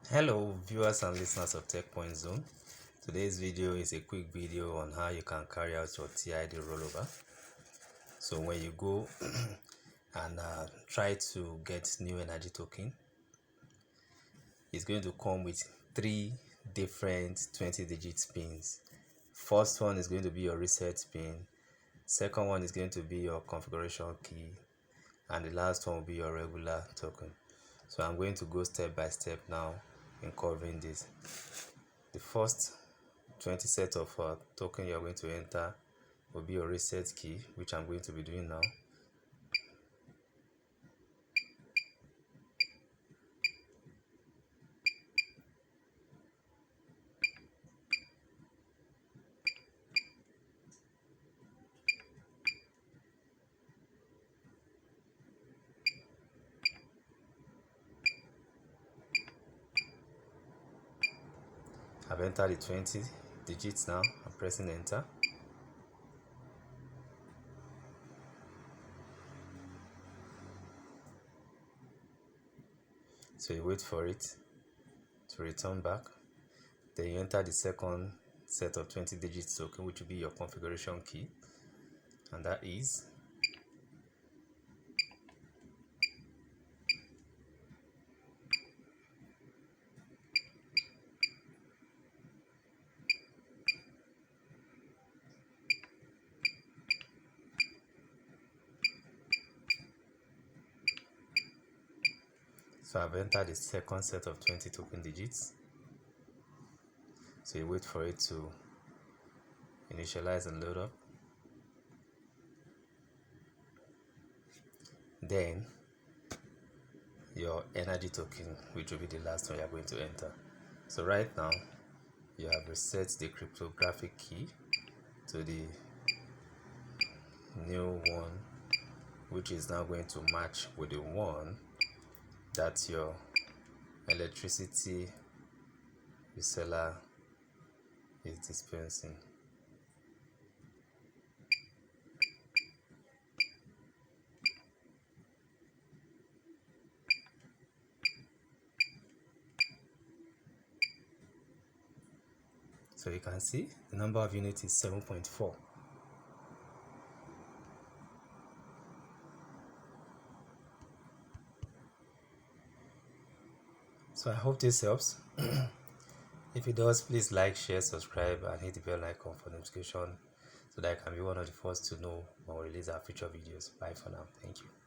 Hello viewers and listeners of Tech Point Zone. Today's video is a quick video on how you can carry out your TID rollover. So when you go and try to get new energy token, it's going to come with 3 different 20-digit pins. First one is going to be your reset pin, second one is going to be your configuration key, and the last one will be your regular token. So I'm going to go step by step now in covering this. The first 20 set of token you're going to enter will be your reset key, which I'm going to be doing now. I've entered the 20 digits now. I'm pressing enter. So you wait for it to return back. Then you enter the second set of 20 digits token, which will be your configuration key, and that is so I've entered the second set of 20 token digits. So you wait for it to initialize and load up. Then your energy token, which will be the last one you're going to enter. So right now you have reset the cryptographic key to the new one, which is now going to match with the one that your electricity reseller is dispensing. So you can see the number of units is 7.4. So I hope this helps. If it does, please like, share, subscribe, and hit the bell icon for notification so that I can be one of the first to know when we release our future videos. Bye for now. Thank you.